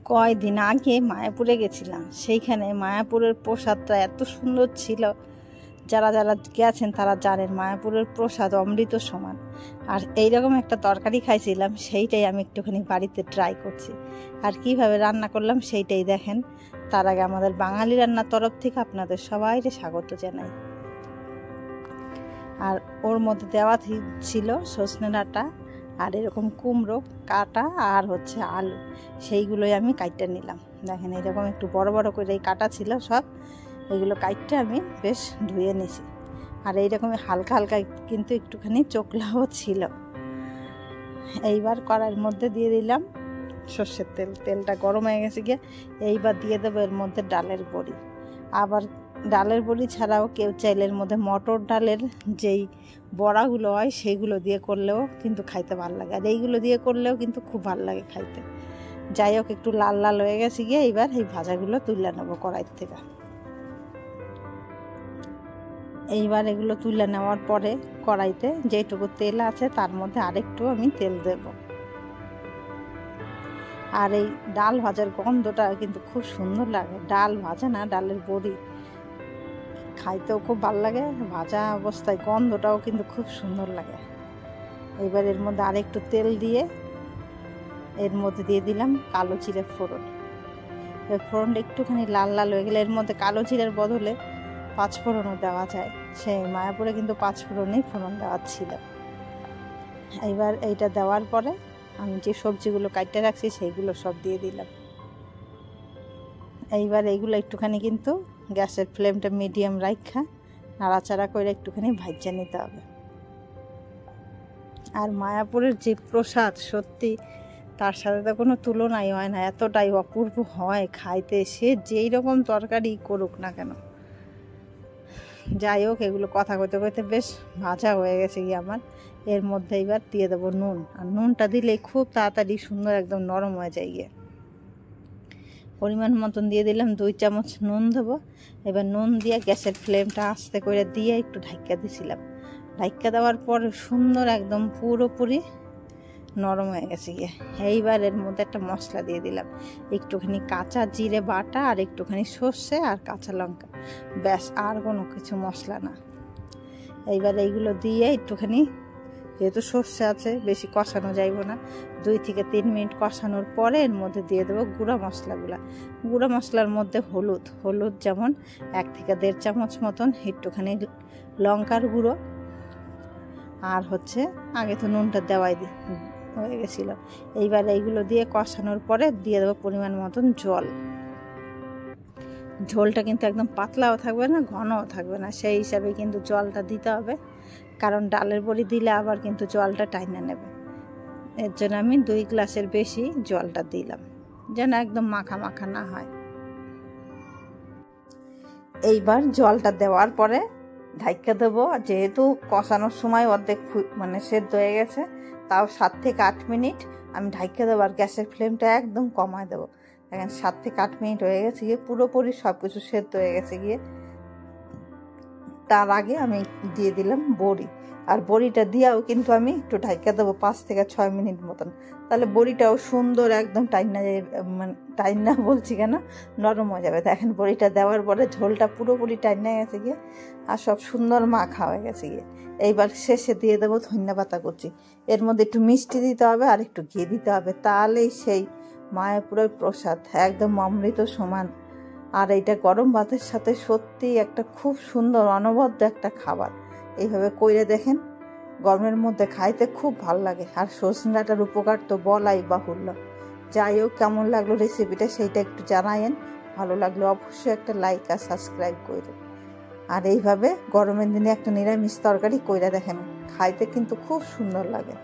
কয়দিন আগে মায়াপুরে গেছিলাম, সেইখানে মায়াপুরের প্রসাদটা এত সুন্দর ছিল। যারা যারা গেছেন তারা জানেন মায়াপুরের প্রসাদ অমৃত সমান। আর এইরকম একটা তরকারি খাইছিলাম, সেইটাই আমি একটুখানি বাড়িতে ট্রাই করছি। আর কিভাবে রান্না করলাম সেইটাই দেখেন। তার আগে আমাদের বাঙালি রান্নার তরফ থেকে আপনাদের সবাইকে স্বাগত জানাই। আর ওর মধ্যে দেওয়া ছিল সজনে ডাঁটা আর এরকম কুমড়ো কাটা আর হচ্ছে আলু, সেইগুলোই আমি কাটতে নিলাম। দেখেন এরকম একটু বড় বড় করে এই কাটা ছিল সব, এইগুলো কাটতে আমি বেশ ধুয়ে নিছি। আর এইরকম হালকা হালকা কিন্তু একটুখানি চোখলাও ছিল। এইবার কড়াইয়ের মধ্যে দিয়ে দিলাম সর্ষের তেল। তেলটা গরম হয়ে গেছে গিয়ে এইবার দিয়ে দেবো এর মধ্যে ডালের বড়ি। আবার ডালের বড়ি ছাড়াও কেউ চাইলে এর মধ্যে মটর ডালের যেই বড়াগুলো হয় সেইগুলো দিয়ে করলেও কিন্তু খাইতে ভালো লাগে, আর এইগুলো দিয়ে করলেও কিন্তু খুব ভালো লাগে খাইতে। যাই হোক, একটু লাল লাল হয়ে গেছে গিয়ে এইবার এই ভাজাগুলো তুলে নেবো কড়াইয়ের থেকে। এইবার এগুলো তুলে নেওয়ার পরে কড়াইতে যেটুকু তেল আছে তার মধ্যে আরেকটু আমি তেল দেব। আর এই ডাল ভাজার গন্ধটা কিন্তু খুব সুন্দর লাগে। ডাল ভাজা না, ডালের বড়ি খাইতেও খুব ভালো লাগে, ভাজা অবস্থায় গন্ধটাও কিন্তু খুব সুন্দর লাগে। এবার এর মধ্যে আরেকটু তেল দিয়ে এর মধ্যে দিয়ে দিলাম কালো জিরে ফোড়ন। এবার ফোড়নটা একটুখানি লাল লাল হয়ে গেলে এর মধ্যে কালো জিরের বদলে পাঁচফোড়নও দেওয়া যায়। সেই মায়াপুরে কিন্তু পাঁচফোড়নেই ফোড়ন দেওয়া ছিল। এইবার এইটা দেওয়ার পরে আমি যে সবজিগুলো কাটতে রাখছি সেইগুলো সব দিয়ে দিলাম। এইবার এইগুলো একটুখানি কিন্তু গ্যাসের ফ্লেমটা মিডিয়াম রাখা নাড়াচাড়া করে একটুখানি ভাজা নিতে হবে। আর মায়াপুরের যে প্রসাদ সত্যি তার সাথে তো কোনো তুলনাই হয় না, এতটাই অপূর্ব হয় খাইতে, সে যেই রকম তরকারি করুক না কেন। যাই হোক, এগুলো কথা কইতে কইতে বেশ ভাজা হয়ে গেছে গিয়ে আমার। এর মধ্যে এবার দিয়ে দেবো নুন। আর নুনটা দিলে খুব তাড়াতাড়ি সুন্দর একদম নরম হয়ে যায় গিয়ে। পরিমাণ মতন দিয়ে দিলাম 2 চামচ নুন দেবো। এবার নুন দিয়ে গ্যাসের ফ্লেমটা আস্তে করে দিয়ে একটু ঢাকা দিয়েছিলাম। ঢাকা দেওয়ার পর সুন্দর একদম পুরোপুরি নরম হয়ে গেছে গিয়ে। এইবার এর মধ্যে একটা মশলা দিয়ে দিলাম, একটুখানি কাঁচা জিরে বাটা আর একটুখানি সর্ষে আর কাঁচা লঙ্কা, ব্যাস, আর কোনো কিছু মশলা না। এইবার এইগুলো দিয়ে একটুখানি, যেহেতু সর্ষে আছে বেশি কষানো যাইব না, 2 থেকে 3 মিনিট কষানোর পরে এর মধ্যে দিয়ে দেবো গুঁড়া মশলাগুলো। গুঁড়া মশলার মধ্যে হলুদ যেমন 1 থেকে 1.5 চামচ মতন, একটুখানি লঙ্কার গুঁড়ো, আর হচ্ছে আগে তো নুনটা দেওয়াই হয়ে গেছিলো। এইবার এইগুলো দিয়ে কষানোর পরে দিয়ে দেবো পরিমাণ মতন জল। ঝোলটা কিন্তু একদম পাতলাও থাকবে না, ঘনও থাকবে না, সেই হিসাবে কিন্তু জলটা দিতে হবে, কারণ ডালের বড়ি দিলে আবার কিন্তু জলটা টাইনা নেবে। এর জন্য আমি 2 গ্লাসের বেশি জলটা দিলাম, যেন একদম মাখা মাখা না হয়। এইবার জলটা দেওয়ার পরে ঢাকা দেবো। যেহেতু কষানোর সময় অর্ধেক মানে সেদ্ধ হয়ে গেছে, তাও 7 থেকে 8 মিনিট আমি ঢাকা দেবো। আর গ্যাসের ফ্লেমটা একদম কমায় দেবো। দেখেন 7 থেকে 8 মিনিট হয়ে গেছে গিয়ে, পুরোপুরি সব কিছু সেদ্ধ হয়ে গেছে গিয়ে। তার আগে আমি দিয়ে দিলাম বড়ি। আর বড়িটা দিয়েও কিন্তু আমি একটু ঢাকা দেবো 5 থেকে 6 মিনিট মতন, তাহলে বড়িটাও সুন্দর একদম টাইনা বলছি কেন, নরম হয়ে যাবে। দেখেন বড়িটা দেওয়ার পরে ঝোলটা পুরোপুরি টাইনা গেছে গিয়ে আর সব সুন্দর মাখা হয়ে গেছে গিয়ে। এইবার শেষে দিয়ে দেবো ধনিয়া পাতা কুচি। এর মধ্যে একটু মিষ্টি দিতে হবে আর একটু ঘি দিতে হবে, তাহলেই সেই মায়াপুরের প্রসাদ একদম অমৃত সমান। আর এইটা গরম ভাতের সাথে সত্যি একটা খুব সুন্দর অনবদ্য একটা খাবার। এইভাবে কইরে দেখেন, গরমের মধ্যে খাইতে খুব ভালো লাগে। আর সজনে ডাঁটার উপকার তো বলাই বাহুল্য। যাই হোক, কেমন লাগলো রেসিপিটা সেইটা একটু জানায়েন। ভালো লাগলে অবশ্যই একটা লাইক আর সাবস্ক্রাইব করবেন। আর এইভাবে গরমের দিনে একটা নিরামিষ তরকারি কইরা দেখেন, খাইতে কিন্তু খুব সুন্দর লাগে।